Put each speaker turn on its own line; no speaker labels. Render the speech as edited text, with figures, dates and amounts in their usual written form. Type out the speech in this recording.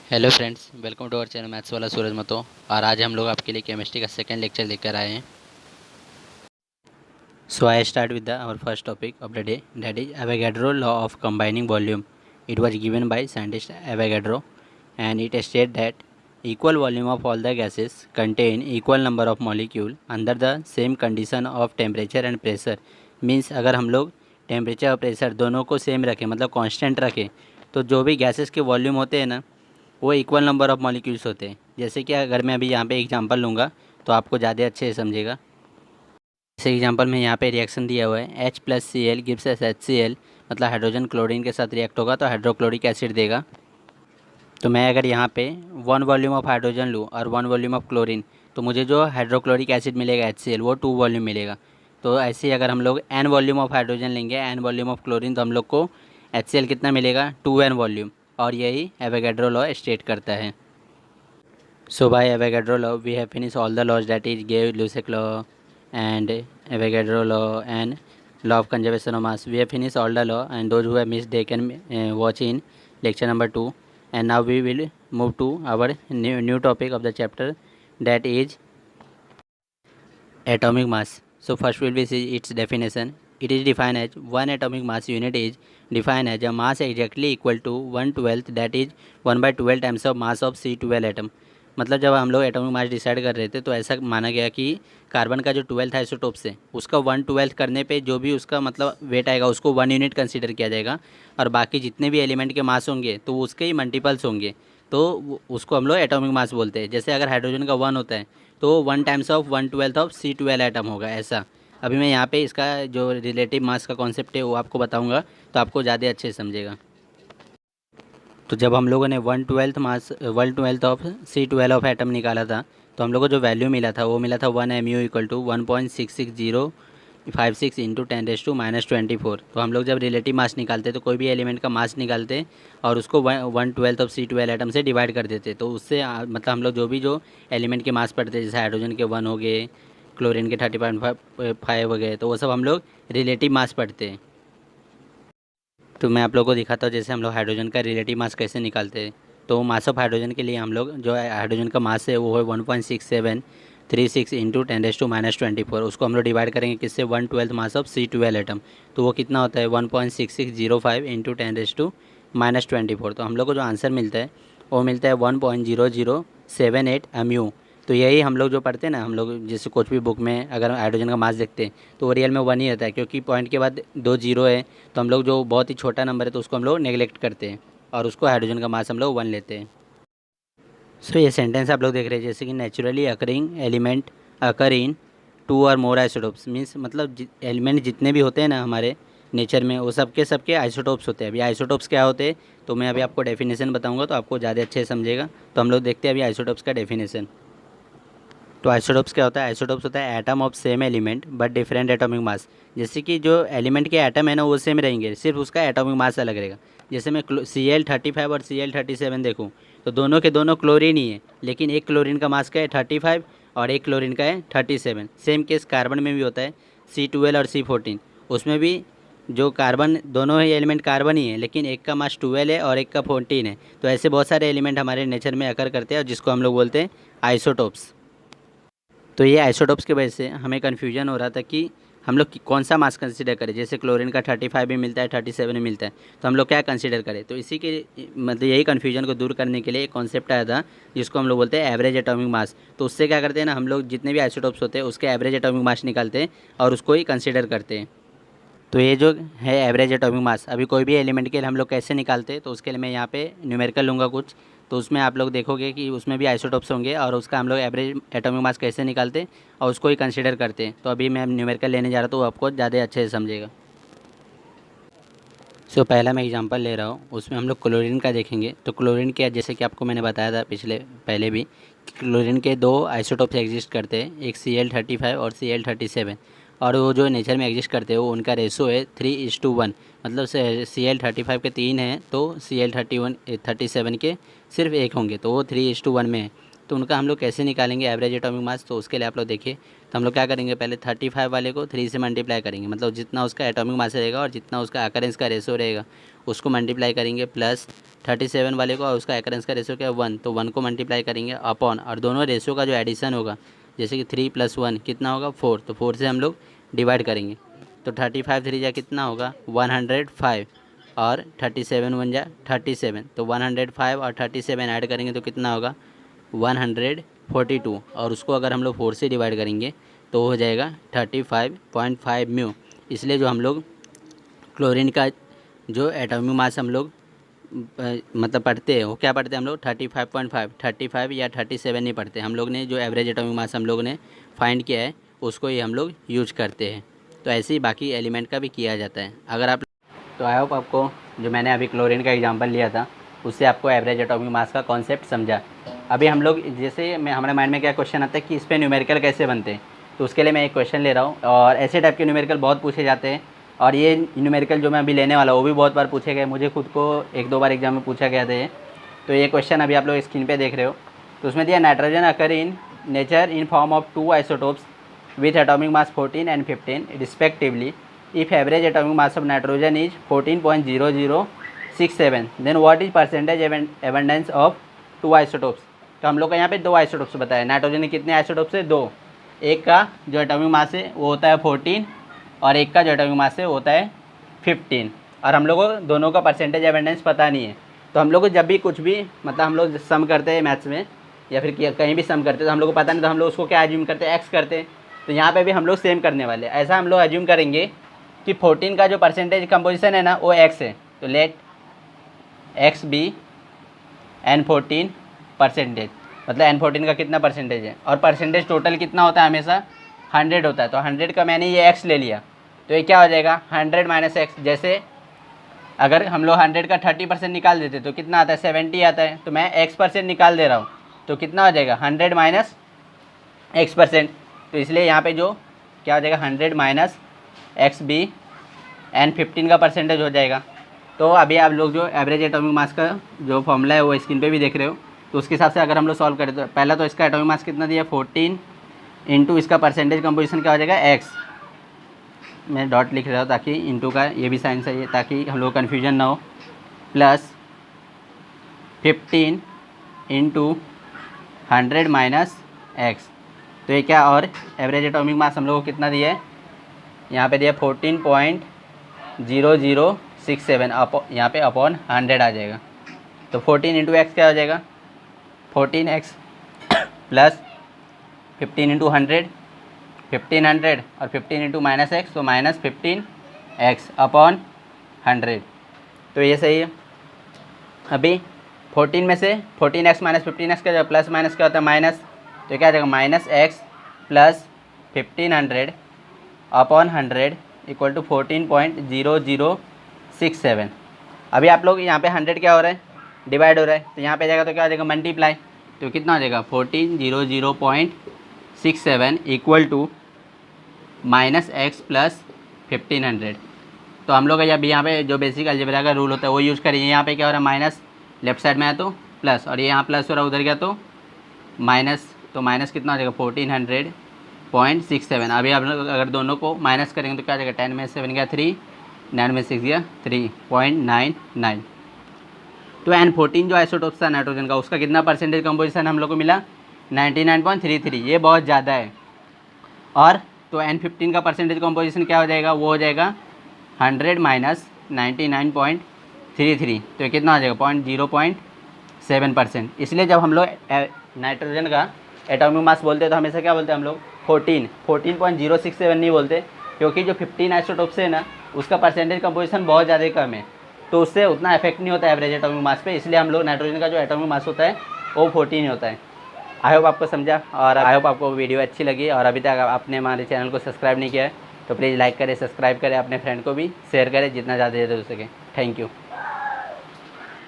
Hello friends, welcome to our channel maths वाला सूरज मतो। और आज हम लोग आपके लिए केमिस्ट्री का सेकंड लेक्चर लेकर आए हैं। So I start with the our first topic of the day, that is Avogadro law of combining volume. It was given by scientist Avogadro and it state that equal volume of all the gases contain equal number of molecule under the same condition of temperature and pressure. Means अगर हम लोग temperature और pressure दोनों को same रखें, मतलब constant रखें, तो जो भी गैसेस के वॉल्यूम होते हैं ना, वो इक्वल नंबर ऑफ़ मॉलिक्यूल्स होते हैं। जैसे कि अगर मैं अभी यहाँ पे एग्जांपल लूँगा तो आपको ज़्यादा अच्छे से समझेगा। जैसे एग्जांपल में यहाँ पे रिएक्शन दिया हुआ है H+Cl गिव्स एस HCl, मतलब हाइड्रोजन क्लोरीन के साथ रिएक्ट होगा तो हाइड्रोक्लोरिक एसिड देगा। तो मैं अगर यहाँ पे 1 वॉल्यूम ऑफ हाइड्रोजन लूँ और 1 वॉल्यूम ऑफ क्लोरीन, तो मुझे जो हाइड्रोक्लोरिक एसिड मिलेगा HCl, वो 2 वॉल्यूम मिलेगा। तो ऐसे ही अगर हम लोग n वॉल्यूम ऑफ हाइड्रोजन लेंगे, n वॉल्यूम ऑफ क्लोरीन, तो हम लोग को HCl कितना मिलेगा, 2n वॉल्यूम। और यही एवोगैड्रो लॉ स्टेट करता है। So by Avogadro law, we have finished all the laws, that is Gay-Lussac law and Avogadro law and law of conservation of mass. We have finished all the law, and those who have missed, they can watch in lecture number 2. And now we will move to our new topic of the chapter, that is atomic mass. So first we will see its definition. It is defined as one atomic mass unit is defined as a mass exactly equal to 1/12, that is 1/12 times of mass of C12 atom. मतलब जब हम लोग atomic mass decide कर रहे थे तो ऐसा माना गया कि कार्बन का जो 12th आइसोटोप्स है उसका 1/12 करने पे जो भी उसका मतलब वेट आएगा उसको 1 यूनिट कंसीडर किया जाएगा, और बाकी जितने भी एलिमेंट के मास होंगे तो उसके ही मल्टीपल्स होंगे, तो उसको हम लोग एटॉमिक मास बोलते हैं। जैसे अगर हाइड्रोजन का 1 होता है तो 1 times of 1/12 of C12 atom होगा, ऐसा। अभी मैं यहाँ पे इसका जो रिलेटिव मास का कॉन्सेप्ट है वो आपको बताऊँगा, तो आपको ज़्यादा अच्छे से समझेगा। तो जब हम लोगों ने 1/12 ऑफ C12 ऑफ एटम निकाला था, तो हम लोग को जो वैल्यू मिला था वो मिला था 1 mu इक्वल टू 1.66056 इंटू 10⁻²⁴। तो हम लोग जब रिलेटिव मास निकालते तो कोई भी एलिमेंट का मास निकालते और उसको 1/12 ऑफ C12 एटम से डिवाइड कर देते, तो उससे मतलब हम लोग जो एलिमेंट के मास पढ़ते, जैसे हाइड्रोजन के 1 हो गए, क्लोरीन के 30.5 हो गए, तो वो सब हम लोग रिलेटिव मास पढ़ते हैं। तो मैं आप लोगों को दिखाता हूँ जैसे हम लोग हाइड्रोजन का रिलेटिव मास कैसे निकालते हैं। तो मास ऑफ हाइड्रोजन के लिए हम लोग जो हाइड्रोजन का मास है वो है 1.6736 इंटू 10⁻²⁴। उसको हम लोग डिवाइड करेंगे किससे, 1/12 मास ऑफ C12 एटम, तो वो कितना होता है 1.6605 इंटू 10⁻²⁴। तो हम लोग को जो आंसर मिलता है वो मिलता है 1.0078 mu। तो यही हम लोग जो पढ़ते हैं ना, हम लोग जैसे कुछ भी बुक में अगर हाइड्रोजन का मास देखते हैं तो वो रियल में 1 ही रहता है, क्योंकि पॉइंट के बाद 2 जीरो है, तो हम लोग जो बहुत ही छोटा नंबर है तो उसको हम लोग नेगलेक्ट करते हैं और उसको हाइड्रोजन का मास हम लोग 1 लेते हैं। सो ये सेंटेंस आप लोग देख रहे हैं, जैसे कि नेचुरली अकरिंग एलिमेंट अकर इन 2 और मोर आइसोटोप्स। मीन्स मतलब एलिमेंट जितने भी होते हैं ना हमारे नेचर में, वो सबके आइसोटोप्स होते हैं। अभी आइसोटोप्स क्या होते हैं तो मैं अभी आपको डेफिनेशन बताऊंगा, तो आपको ज़्यादा अच्छे से समझेगा। तो हम लोग देखते हैं अभी आइसोटोप्स का डेफिनेशन। तो आइसोटोप्स क्या होता है, आइसोटोप्स होता है atom of same element but different atomic mass. जैसे कि जो एलिमेंट के एटम है ना वो सेम रहेंगे, सिर्फ उसका एटॉमिक मास अलग रहेगा। जैसे मैं Cl35 और Cl37 देखूँ तो दोनों के दोनों क्लोरीन ही है, लेकिन एक क्लोरीन का मास का है 35 और एक क्लोरीन का है 37। सेम केस कार्बन में भी होता है, C12 और C14, उसमें भी जो कार्बन, दोनों ही एलिमेंट कार्बन ही है, लेकिन एक का मास 12 है और एक का 14 है। तो ऐसे बहुत सारे एलिमेंट हमारे नेचर में अकर करते हैं और जिसको हम लोग बोलते हैं आइसोटोप्स। तो ये आइसोटोप्स की वजह से हमें कन्फ्यूजन हो रहा था कि हम लोग कौन सा मास कंसीडर करें। जैसे क्लोरीन का 35 भी मिलता है, 37 भी मिलता है, तो हम लोग क्या कंसीडर करें। तो इसी के मतलब यही कन्फ्यूजन को दूर करने के लिए एक कॉन्सेप्ट आया था जिसको हम लोग बोलते हैं एवरेज एटॉमिक मास। तो उससे क्या करते हैं ना, हम लोग जितने भी आइसोटोप्स होते हैं उसके एवरेज एटॉमिक मास निकालते हैं और उसको ही कंसिडर करते हैं। तो ये जो है एवरेज एटॉमिक मास, अभी कोई भी एलिमेंट के लिए हम लोग कैसे निकालते हैं, तो उसके लिए मैं यहाँ पे न्यूमेरिकल लूँगा कुछ। तो उसमें आप लोग देखोगे कि उसमें भी आइसोटोप्स होंगे और उसका हम लोग एवरेज एटॉमिक मास कैसे निकालते हैं और उसको ही कंसीडर करते हैं। तो अभी मैं न्यूमेरिकल लेने जा रहा हूँ तो आपको ज़्यादा अच्छे से समझेगा। सो पहला मैं एग्जांपल ले रहा हूँ, उसमें हम लोग क्लोरीन का देखेंगे। तो क्लोरीन के जैसे कि आपको मैंने बताया था पहले भी, क्लोरीन के 2 आइसोटोप्स एग्जिस्ट करते हैं, एक Cl35 और Cl37। और वो जो नेचर में एग्जिस्ट करते हैं वो उनका रेशो है 3:1। मतलब Cl35 के 3 हैं तो Cl37 के सिर्फ 1 होंगे, तो वो 3:1 में है। तो उनका हम लोग कैसे निकालेंगे एवरेज एटॉमिक मास, तो उसके लिए आप लोग देखिए। तो हम लोग क्या करेंगे, पहले 35 वाले को 3 से मल्टीप्लाई करेंगे, मतलब जितना उसका एटॉमिक मास रहेगा और जितना उसका अकरेंस का रेशो रहेगा उसको मल्टीप्लाई करेंगे प्लस 37 वाले को, और उसका एकरेंस का रेशियो क्या है 1, तो 1 को मल्टीप्लाई करेंगे अपॉन, और दोनों रेशियो का जो एडिशन होगा जैसे कि 3 + 1 कितना होगा 4, तो 4 से हम लोग डिवाइड करेंगे तो 35 3 जा कितना होगा 105, और 37 1 जा 37, तो 105 और 37 ऐड करेंगे तो कितना होगा 142, और उसको अगर हम लोग 4 से डिवाइड करेंगे तो हो जाएगा 35.5 म्यू। इसलिए जो हम लोग क्लोरीन का जो एटॉमिक मास हम लोग मतलब पढ़ते हैं वो क्या पढ़ते हैं हम लोग 35.5, 35 या 37 नहीं पढ़ते, हम लोग ने जो एवरेज एटॉमिक मास हम लोग ने फाइंड किया है उसको ही हम लोग यूज करते हैं। तो ऐसे ही बाकी एलिमेंट का भी किया जाता है। अगर आप तो आई होप आपको जो मैंने अभी क्लोरीन का एग्जांपल लिया था उससे आपको एवरेज एटॉमिक मास का कॉन्सेप्ट समझा। अभी हम लोग जैसे हमारे माइंड में क्या क्वेश्चन आता है कि इस पर न्यूमेरिकल कैसे बनते हैं, तो उसके लिए मैं एक क्वेश्चन ले रहा हूँ, और ऐसे टाइप के न्यूमेरिकल बहुत पूछे जाते हैं, और ये न्यूमेरिकल जो मैं अभी लेने वाला हूँ वो भी बहुत बार पूछे गए, मुझे खुद को 1-2 बार एग्जाम में पूछा गया था ये। तो ये क्वेश्चन अभी आप लोग स्क्रीन पे देख रहे हो, तो उसमें दिया nitrogen occur in nature in form of 2 isotopes with atomic mass 14 and 15 respectively, if average atomic mass of nitrogen is 14.0067, then what is percentage abundance of 2 isotopes. तो हम लोग का यहाँ पे 2 आइसोटोप्स बताया, नाइट्रोजन के कितने आइसोटोप्स है 2, एक का जो एटॉमिक मास है वो होता है 14 और एक का जो एटॉमिक मास है वो होता है 15, और हम लोग को दोनों का परसेंटेज एबंडेंस पता नहीं है। तो हम लोग को जब भी कुछ भी मतलब हम लोग सम करते हैं मैथ्स में या फिर कहीं भी सम करते हैं तो हम लोग को पता नहीं, तो हम लोग उसको क्या एज्यूम करते हैं एक्स करते हैं। तो यहाँ पे भी हम लोग सेम करने वाले हैं, ऐसा हम लोग एज्यूम करेंगे कि 14 का जो परसेंटेज कंपोजिशन है ना वो एक्स है, तो late x B N14 percentage, मतलब N14 का कितना परसेंटेज है, और परसेंटेज टोटल कितना होता है हमेशा 100 होता है, तो 100 का मैंने ये x ले लिया तो ये क्या हो जाएगा 100 - x। जैसे अगर हम लोग 100 का 30% निकाल देते तो कितना आता है 70 आता है, तो मैं x% निकाल दे रहा हूँ तो कितना हो जाएगा 100 - x%। तो इसलिए यहाँ पे जो क्या हो जाएगा 100 - x भी N15 का परसेंटेज हो जाएगा। तो अभी आप लोग जो एवरेज एटॉमिक मास का जो फॉर्मूला है वो स्क्रीन पे भी देख रहे हो, तो उसके हिसाब से अगर हम लोग सॉल्व करें तो पहला तो इसका एटॉमिक मास कितना दिया 14 इंटू इसका परसेंटेज कंपोजिशन क्या हो जाएगा x, मैं डॉट लिख रहा हूँ ताकि इंटू का ये भी साइन सही है ताकि हम लोग कन्फ्यूजन ना हो, प्लस 15 इंटू 100 - x। तो ये क्या, और एवरेज एटॉमिक मास हम लोग को कितना दिया है यहाँ पे दिया 14.0067 यहाँ पे अपॉन 100 आ जाएगा। तो 14 इंटू एक्स क्या हो जाएगा 14x प्लस 15 इंटू 100 1500 और 15 इंटू -x तो -15x अपॉन 100। तो ये सही है। अभी 14 में से 14x - 15x का जो प्लस माइनस क्या होता है माइनस, तो क्या आ जाएगा -x plus 1500 upon 100 equal to 14.0067। अभी आप लोग यहाँ पे 100 क्या हो रहा है डिवाइड हो रहा है, तो यहाँ पे जाएगा तो क्या हो जाएगा मल्टीप्लाई, तो कितना हो जाएगा 1400.67 इक्वल टू -x प्लस 1500। तो हम लोग अभी यहाँ पे जो बेसिक अलजेब्रा का रूल होता है वो यूज़ करिए। यहाँ पे क्या हो रहा है माइनस लेफ्ट साइड में है तो प्लस, और ये यहाँ प्लस हो रहा है उधर गया तो माइनस, तो माइनस कितना हो जाएगा 1400.67। अभी आप लोग अगर दोनों को माइनस करेंगे तो क्या हो जाएगा 10 में 7 गया 3, 9 में 6 गया 3.99। तो N14 जो आइसोटोप्स था नाइट्रोजन का उसका कितना परसेंटेज कंपोजिशन हम लोग को मिला 99.33, ये बहुत ज़्यादा है। और तो N15 का परसेंटेज कंपोजिशन क्या हो जाएगा वो हो जाएगा 100 - 99.33, तो ये कितना हो जाएगा 0.7%। इसलिए जब हम लोग नाइट्रोजन का एटॉमिक मास बोलते हैं तो हमेशा क्या बोलते हैं हम लोग 14.067 नहीं बोलते, क्योंकि जो 15 आइसोटोप्स है ना उसका परसेंटेज कंपोजिशन बहुत ज़्यादा कम है, तो उससे उतना इफेक्ट नहीं होता एवरेज एटॉमिक मास पे, इसलिए हम लोग नाइट्रोजन का जो एटॉमिक मास होता है वो 14 ही होता है। आई होप आपको समझा, और आई होप आपको वीडियो अच्छी लगी, और अभी तक आपने हमारे चैनल को सब्सक्राइब नहीं किया है तो प्लीज़ लाइक करें, सब्सक्राइब करें, अपने फ्रेंड को भी शेयर करें जितना ज़्यादा हो सके। Thank you.